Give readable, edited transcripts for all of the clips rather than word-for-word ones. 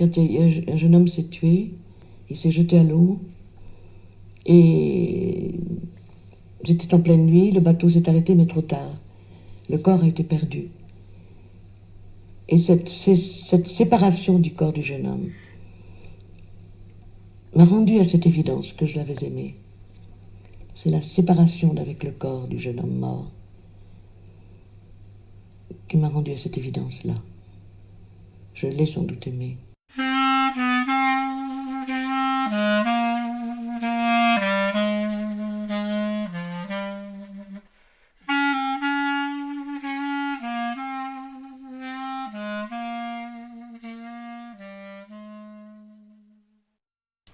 quand un jeune homme s'est tué, il s'est jeté à l'eau, et c'était en pleine nuit, le bateau s'est arrêté, mais trop tard. Le corps a été perdu. Et cette séparation du corps du jeune homme m'a rendu à cette évidence que je l'avais aimé. C'est la séparation avec le corps du jeune homme mort qui m'a rendu à cette évidence-là. Je l'ai sans doute aimé.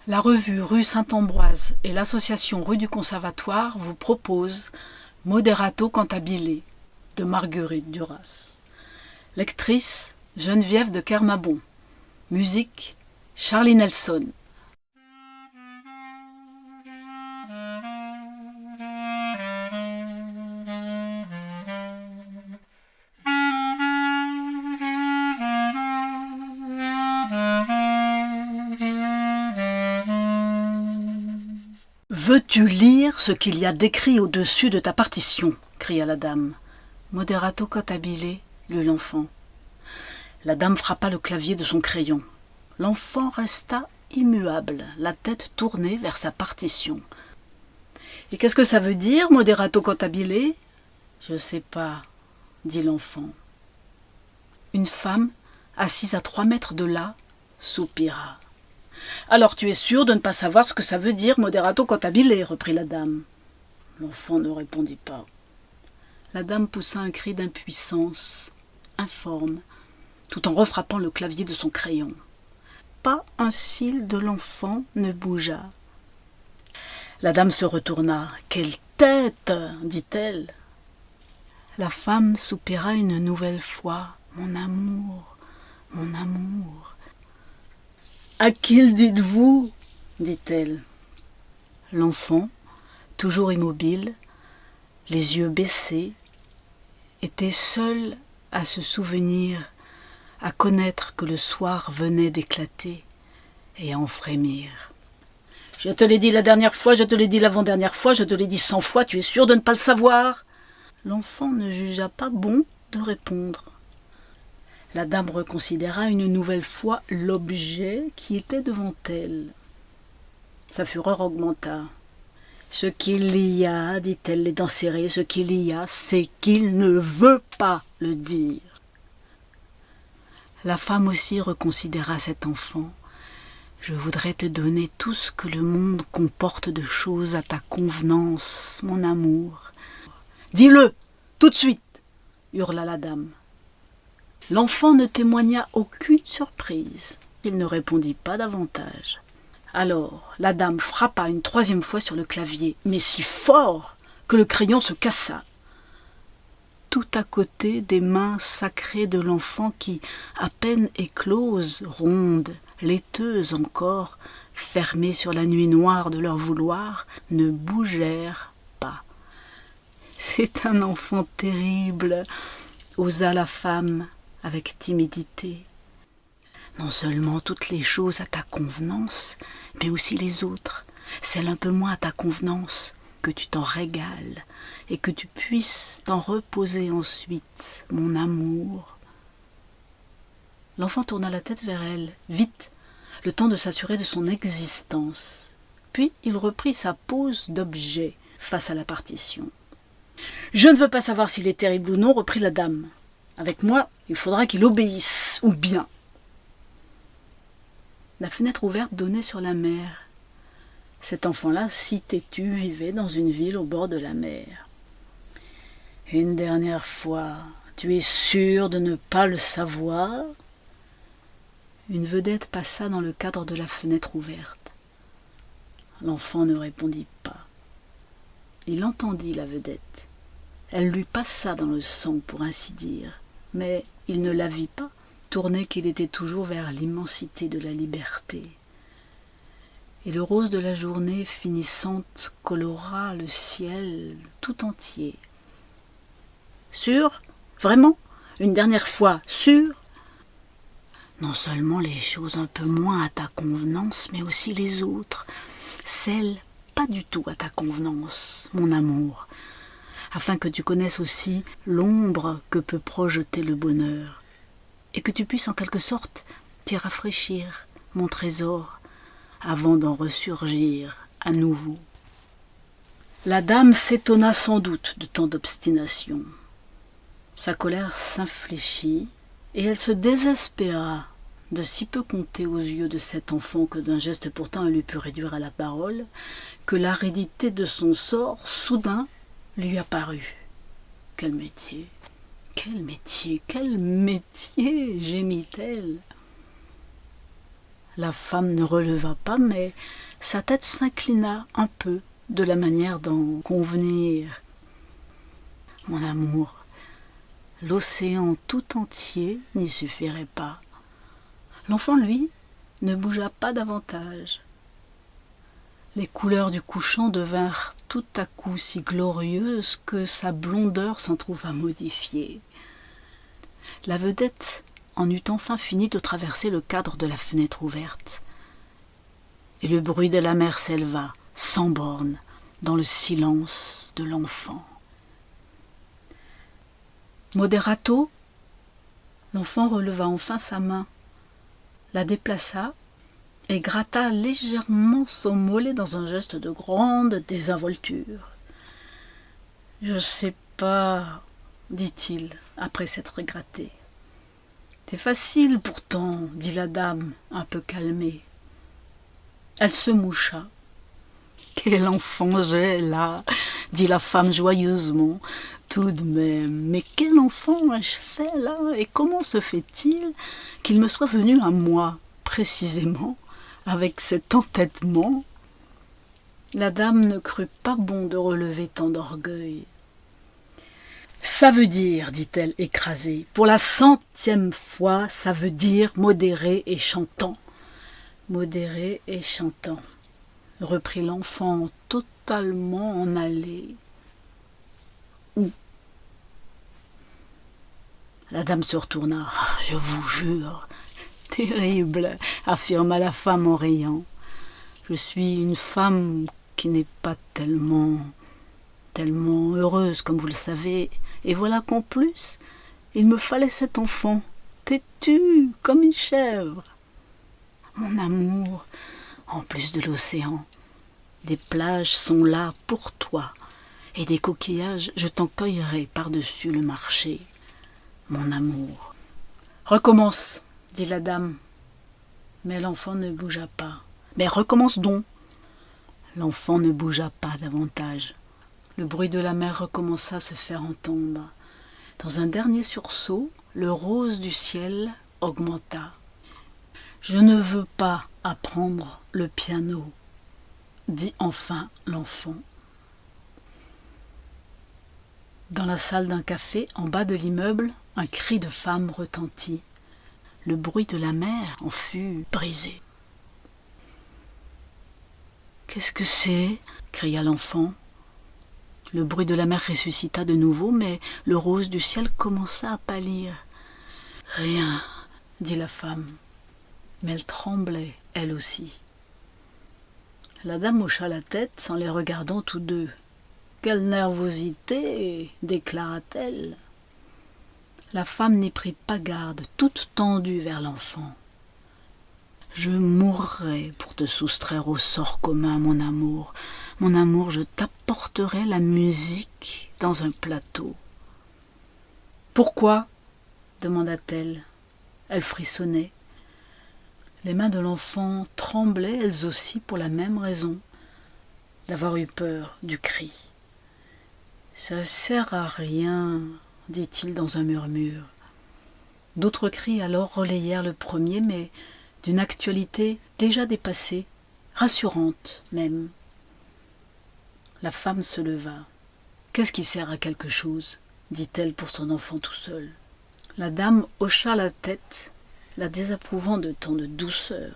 La revue Rue Saint-Ambroise et l'association Rue du Conservatoire vous proposent Moderato cantabile de Marguerite Duras. Lectrice Geneviève de Kermabon. Musique Charlie Nelson. « Veux-tu lire ce qu'il y a d'écrit au-dessus de ta partition » cria la dame. « Moderato cantabile » lut l'enfant. La dame frappa le clavier de son crayon. L'enfant resta immuable, la tête tournée vers sa partition. « Et qu'est-ce que ça veut dire, moderato cantabile ?»« Je sais pas, » dit l'enfant. Une femme, assise à 3 mètres de là, soupira. « Alors tu es sûr de ne pas savoir ce que ça veut dire, moderato cantabile ?» reprit la dame. L'enfant ne répondit pas. La dame poussa un cri d'impuissance, informe, tout en refrappant le clavier de son crayon. Pas un cil de l'enfant ne bougea. La dame se retourna. « Quelle tête !» dit-elle. La femme soupira une nouvelle fois. « Mon amour, mon amour !»« À qui le dites-vous » dit-elle. L'enfant, toujours immobile, les yeux baissés, était seul à se souvenir, à connaître que le soir venait d'éclater et à en frémir. « Je te l'ai dit la dernière fois, je te l'ai dit l'avant-dernière fois, je te l'ai dit 100 fois, tu es sûr de ne pas le savoir ?» L'enfant ne jugea pas bon de répondre. La dame reconsidéra une nouvelle fois l'objet qui était devant elle. Sa fureur augmenta. « Ce qu'il y a, dit-elle les dents serrées, ce qu'il y a, c'est qu'il ne veut pas le dire. » La femme aussi reconsidéra cet enfant. « Je voudrais te donner tout ce que le monde comporte de choses à ta convenance, mon amour. »« Dis-le, tout de suite !» hurla la dame. L'enfant ne témoigna aucune surprise. Il ne répondit pas davantage. Alors la dame frappa une 3e fois sur le clavier, mais si fort que le crayon se cassa. Tout à côté des mains sacrées de l'enfant qui, à peine écloses, rondes, laiteuses encore, fermées sur la nuit noire de leur vouloir, ne bougèrent pas. « C'est un enfant terrible !» osa la femme avec timidité. « Non seulement toutes les choses à ta convenance, mais aussi les autres, celles un peu moins à ta convenance, que tu t'en régales et que tu puisses t'en reposer ensuite, mon amour. » L'enfant tourna la tête vers elle, vite, le temps de s'assurer de son existence. Puis il reprit sa pose d'objet face à la partition. « Je ne veux pas savoir s'il est terrible ou non, reprit la dame. Avec moi, il faudra qu'il obéisse, ou bien. » La fenêtre ouverte donnait sur la mer. Cet enfant-là, si têtu, vivait dans une ville au bord de la mer. « Une dernière fois, tu es sûr de ne pas le savoir ?» Une vedette passa dans le cadre de la fenêtre ouverte. L'enfant ne répondit pas. Il entendit la vedette. Elle lui passa dans le sang, pour ainsi dire, mais il ne la vit pas, tourné qu'il était toujours vers l'immensité de la liberté. Et le rose de la journée finissante colora le ciel tout entier. « Sûr ? Vraiment ? Une dernière fois, sûr ? Non seulement les choses un peu moins à ta convenance, mais aussi les autres, celles pas du tout à ta convenance, mon amour, afin que tu connaisses aussi l'ombre que peut projeter le bonheur, et que tu puisses en quelque sorte t'y rafraîchir, mon trésor, avant d'en ressurgir à nouveau. La dame s'étonna sans doute de tant d'obstination. Sa colère s'infléchit, et elle se désespéra de si peu compter aux yeux de cet enfant que d'un geste pourtant elle eût pu réduire à la parole, que l'aridité de son sort, soudain, lui apparut. Quel métier, quel métier, quel métier, gémit-elle. La femme ne releva pas, mais sa tête s'inclina un peu de la manière d'en convenir. Mon amour, l'océan tout entier n'y suffirait pas. L'enfant, lui, ne bougea pas davantage. Les couleurs du couchant devinrent tout à coup si glorieuses que sa blondeur s'en trouva modifiée. La vedette en eut enfin fini de traverser le cadre de la fenêtre ouverte. Et le bruit de la mer s'éleva, sans bornes, dans le silence de l'enfant. Moderato, l'enfant releva enfin sa main, la déplaça et gratta légèrement son mollet dans un geste de grande désinvolture. « Je sais pas, dit-il, après s'être gratté. « C'est facile pourtant, dit la dame, un peu calmée. Elle se moucha. « Quel enfant j'ai là, dit la femme joyeusement. Tout de même, mais quel enfant ai-je fait là, et comment se fait-il qu'il me soit venu à moi, précisément, avec cet entêtement ?» La dame ne crut pas bon de relever tant d'orgueil. « Ça veut dire, dit-elle écrasée, pour la 100e fois, ça veut dire modéré et chantant. » Modéré et chantant, reprit l'enfant totalement en haleine. Où ? La dame se retourna. « Je vous jure, terrible, affirma la femme en riant. Je suis une femme qui n'est pas tellement heureuse, comme vous le savez, et voilà qu'en plus, il me fallait cet enfant, têtu comme une chèvre. Mon amour, en plus de l'océan, des plages sont là pour toi, et des coquillages je t'en cueillerai par-dessus le marché. Mon amour. »« Recommence, dit la dame. Mais l'enfant ne bougea pas. « Mais recommence donc. » L'enfant ne bougea pas davantage. Le bruit de la mer recommença à se faire entendre. Dans un dernier sursaut, le rose du ciel augmenta. « Je ne veux pas apprendre le piano, dit enfin l'enfant. Dans la salle d'un café, en bas de l'immeuble, un cri de femme retentit. Le bruit de la mer en fut brisé. « Qu'est-ce que c'est » cria l'enfant. Le bruit de la mer ressuscita de nouveau, mais le rose du ciel commença à pâlir. « Rien, dit la femme, mais elle tremblait, elle aussi. La dame hocha la tête sans les regardant tous deux. « Quelle nervosité » déclara-t-elle. La femme n'y prit pas garde, toute tendue vers l'enfant. « Je mourrai pour te soustraire au sort commun, mon amour. Mon amour, je t'apporterai la musique dans un plateau. »« Pourquoi » demanda-t-elle. Elle frissonnait. Les mains de l'enfant tremblaient, elles aussi, pour la même raison, d'avoir eu peur du cri. « Ça sert à rien, » dit-il dans un murmure. D'autres cris alors relayèrent le premier, mais d'une actualité déjà dépassée, rassurante même. La femme se leva. « Qu'est-ce qui sert à quelque chose ?» dit-elle pour son enfant tout seul. La dame hocha la tête, la désapprouvant de tant de douceur.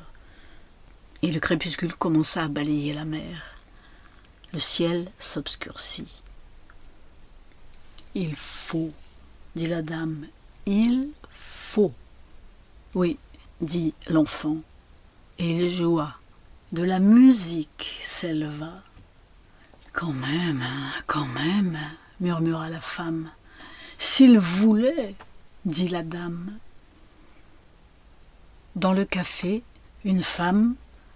Et le crépuscule commença à balayer la mer. Le ciel s'obscurcit. « Il faut, dit la dame, il faut. » Oui, dit l'enfant. Et il joua. De la musique s'éleva. Quand même, murmura la femme. S'il voulait, dit la dame. Dans le café, une femme,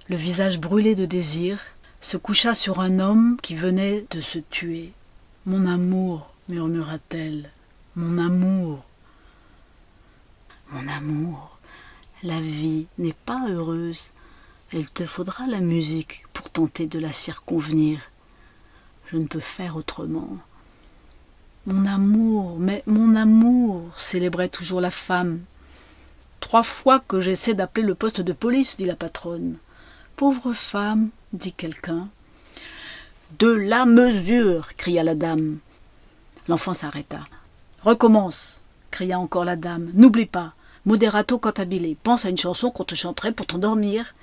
le visage brûlé de désir, se coucha sur un homme qui venait de se tuer. « Mon amour, murmura-t-elle, mon amour. Mon amour, la vie n'est pas heureuse. Il te faudra la musique pour tenter de la circonvenir. Je ne peux faire autrement. Mon amour, mais mon amour, célébrait toujours la femme. 3 fois que j'essaie d'appeler le poste de police, dit la patronne. Pauvre femme, dit quelqu'un. De la mesure, cria la dame. L'enfant s'arrêta. Recommence, cria encore la dame. N'oublie pas, moderato cantabile, pense à une chanson qu'on te chanterait pour t'endormir.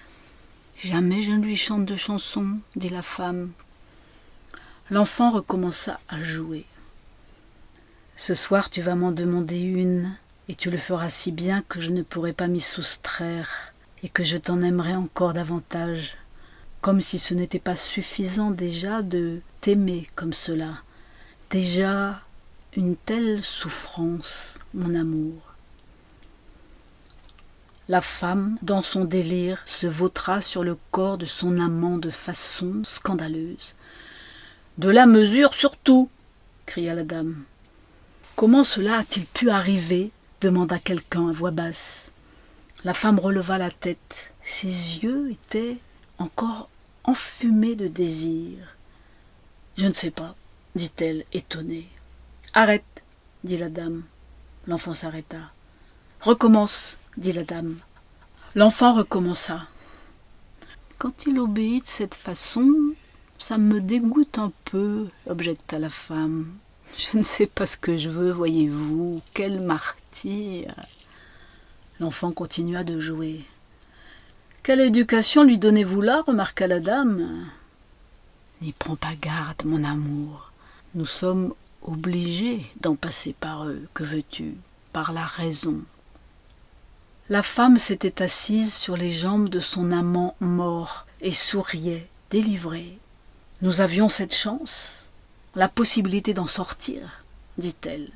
Jamais je ne lui chante de chanson, dit la femme. L'enfant recommença à jouer. Ce soir, tu vas m'en demander une, et tu le feras si bien que je ne pourrai pas m'y soustraire, et que je t'en aimerai encore davantage, comme si ce n'était pas suffisant déjà de t'aimer comme cela, déjà une telle souffrance, mon amour. La femme, dans son délire, se vautra sur le corps de son amant de façon scandaleuse. « De la mesure surtout !» cria la dame. « Comment cela a-t-il pu arriver ?» demanda quelqu'un à voix basse. La femme releva la tête. Ses yeux étaient encore enfumés de désir. « Je ne sais pas, » dit-elle, étonnée. « Arrête, » dit la dame. L'enfant s'arrêta. « Recommence, » dit la dame. L'enfant recommença. « Quand il obéit de cette façon, ça me dégoûte un peu, » objecta la femme. « Je ne sais pas ce que je veux, voyez-vous, quel martyr !» L'enfant continua de jouer. « Quelle éducation lui donnez-vous là ?» remarqua la dame. « N'y prends pas garde, mon amour. Nous sommes obligés d'en passer par eux. Que veux-tu ? Par la raison. » La femme s'était assise sur les jambes de son amant mort et souriait, délivrée. « Nous avions cette chance, la possibilité d'en sortir, » dit-elle.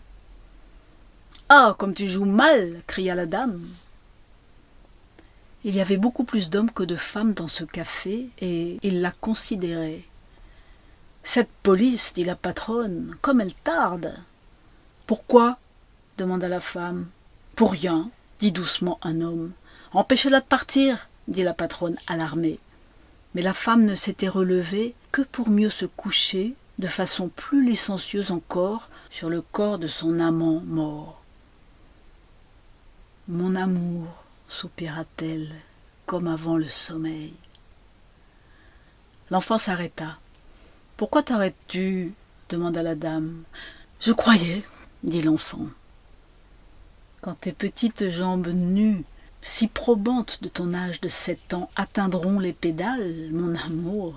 « Ah, comme tu joues mal !» cria la dame. Il y avait beaucoup plus d'hommes que de femmes dans ce café, et ils la considéraient. « Cette police, dit la patronne, comme elle tarde !»« Pourquoi ?» demanda la femme. « Pour rien, dit doucement un homme. « Empêchez-la de partir !» dit la patronne alarmée. Mais la femme ne s'était relevée que pour mieux se coucher, de façon plus licencieuse encore, sur le corps de son amant mort. « Mon amour !» soupira-t-elle, comme avant le sommeil. L'enfant s'arrêta. « Pourquoi t'arrêtes-tu » demanda la dame. « Je croyais, » dit l'enfant. « Quand tes petites jambes nues, si probantes de ton âge de 7 ans, atteindront les pédales, mon amour,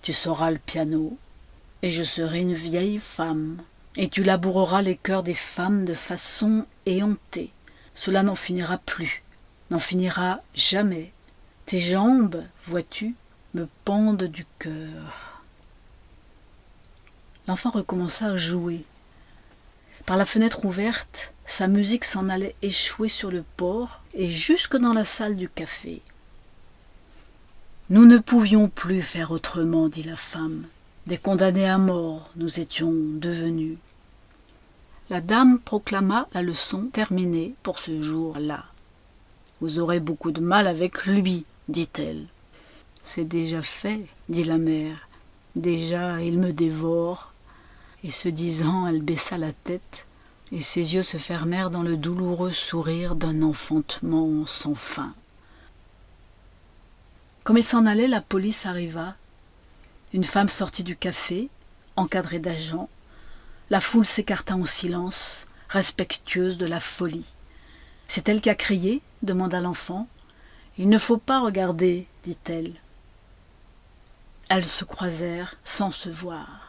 tu sauras le piano, et je serai une vieille femme, et tu laboureras les cœurs des femmes de façon éhontée. Cela n'en finira plus, n'en finira jamais. Tes jambes, vois-tu, me pendent du cœur. » L'enfant recommença à jouer. Par la fenêtre ouverte, sa musique s'en allait échouer sur le port et jusque dans la salle du café. « Nous ne pouvions plus faire autrement, » dit la femme. « Des condamnés à mort nous étions devenus. » La dame proclama la leçon terminée pour ce jour-là. « Vous aurez beaucoup de mal avec lui, » dit-elle. « C'est déjà fait, » dit la mère. « Déjà il me dévore. » Et ce disant, elle baissa la tête, et ses yeux se fermèrent dans le douloureux sourire d'un enfantement sans fin. Comme il s'en allait, la police arriva. Une femme sortit du café, encadrée d'agents. La foule s'écarta en silence, respectueuse de la folie. « C'est elle qui a crié ?» demanda l'enfant. « Il ne faut pas regarder, » dit-elle. Elles se croisèrent sans se voir.